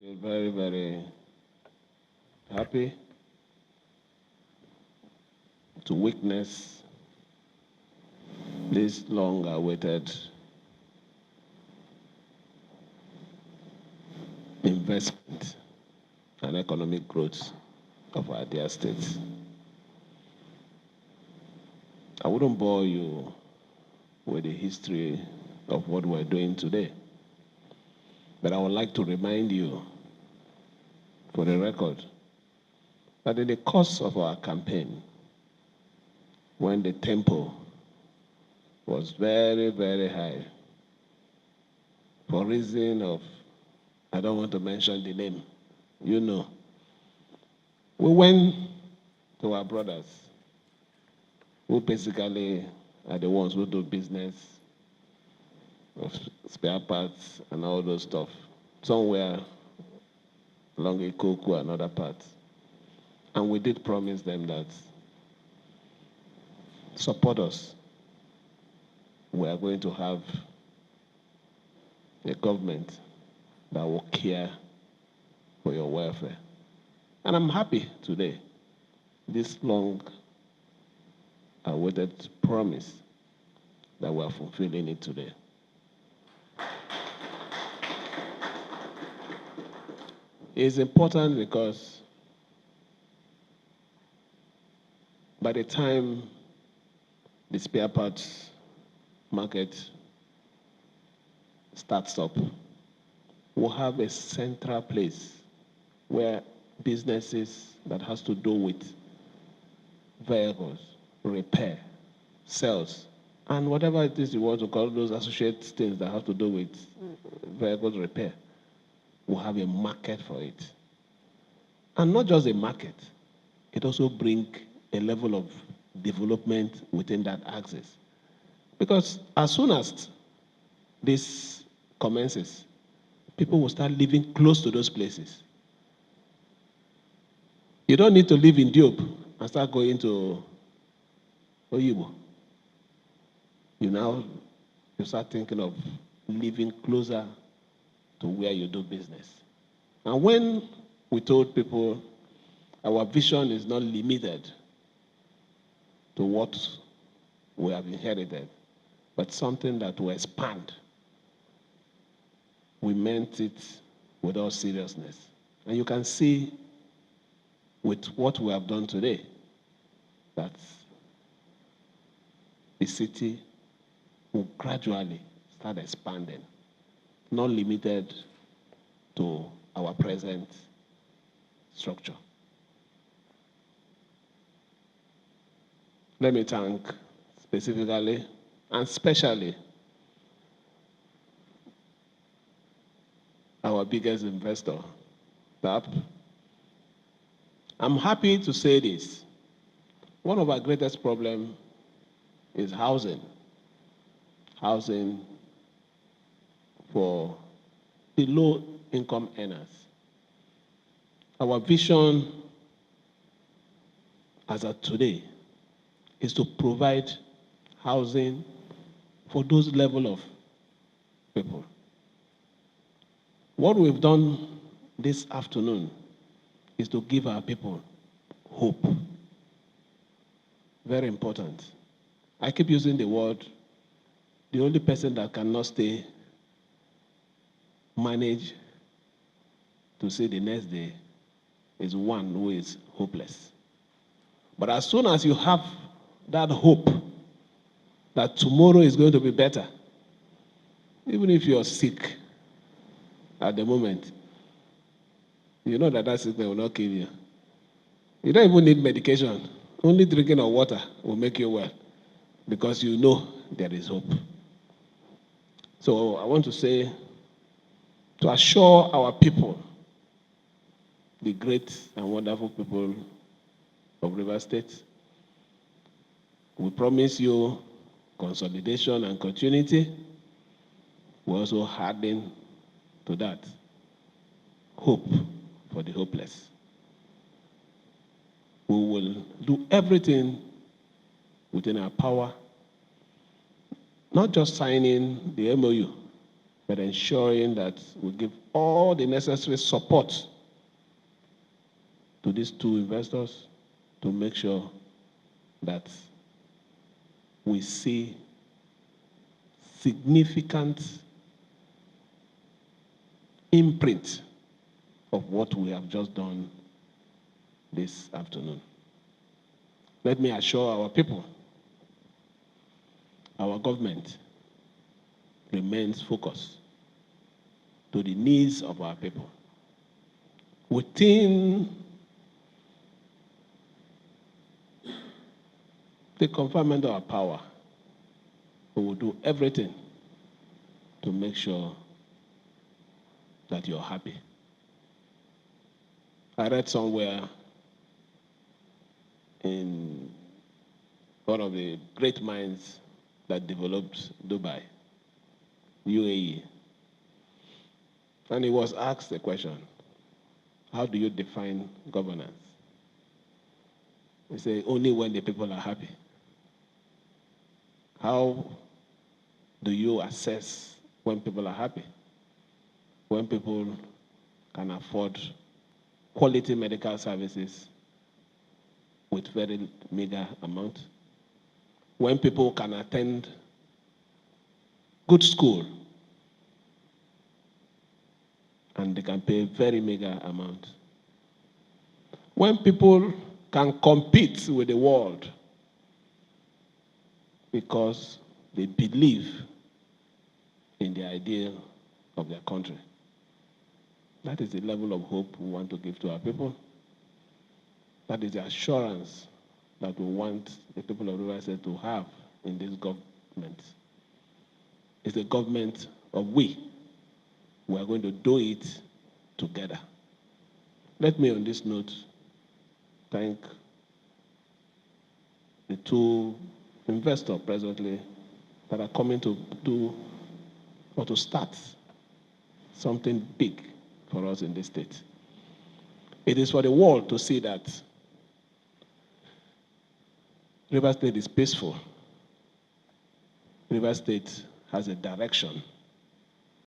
Feel very, very happy to witness this long-awaited investment and economic growth of our dear state. I wouldn't bore you with the history of what we're doing today, but I would like to remind you, for the record, that in the course of our campaign, when the tempo was very, very high, for reason of, I don't want to mention the name, you know, we went to our brothers, who basically are the ones who do business of spare parts and all those stuff, somewhere along Ikoku and other parts. And we did promise them that support us. We are going to have a government that will care for your welfare. And I'm happy today, this long-awaited promise, that we are fulfilling it today. It's important because by the time the spare parts market starts up, we'll have a central place where businesses that has to do with vehicles, repair, sales, and whatever it is you want to call those associated things that have to do with vehicles repair, will have a market for it. And not just a market, it also brings a level of development within that axis. Because as soon as this commences, people will start living close to those places. You don't need to live in Diop and start going to Oyibo. You start thinking of living closer to where you do business. And when we told people our vision is not limited to what we have inherited, but something that will expand, we meant it with all seriousness. And you can see with what we have done today that the city will gradually start expanding, not limited to our present structure. Let me thank specifically and specially our biggest investor, TAP. I'm happy to say this. One of our greatest problems is housing. Housing for the low-income earners. Our vision as of today is to provide housing for those level of people. What we've done this afternoon is to give our people hope. Very important. I keep using the word, the only person that cannot manage to see the next day is one who is hopeless. But as soon as you have that hope that tomorrow is going to be better, even if you're sick at the moment, you know that sickness will not kill you. You don't even need medication. Only drinking of water will make you well because you know there is hope. So I want to say, to assure our people, the great and wonderful people of Rivers State, we promise you consolidation and continuity. We also harden to that hope for the hopeless. We will do everything within our power, not just signing the MOU, but ensuring that we give all the necessary support to these two investors to make sure that we see significant imprint of what we have just done this afternoon. Let me assure our people, our government remains focused to the needs of our people. Within the confinement of our power, we will do everything to make sure that you're happy. I read somewhere in one of the great minds that developed Dubai, UAE, and he was asked the question, how do you define governance? He said, only when the people are happy. How do you assess when people are happy? When people can afford quality medical services with very meager amount? When people can attend good school and they can pay very meager amount? When people can compete with the world because they believe in the ideal of their country. That is the level of hope we want to give to our people. That is the assurance that we want the people of Rivers State to have in this government. It's a government of we. We are going to do it together. Let me, on this note, thank the two investors presently that are coming to do or to start something big for us in this state. It is for the world to see that Rivers State is peaceful. Rivers State has a direction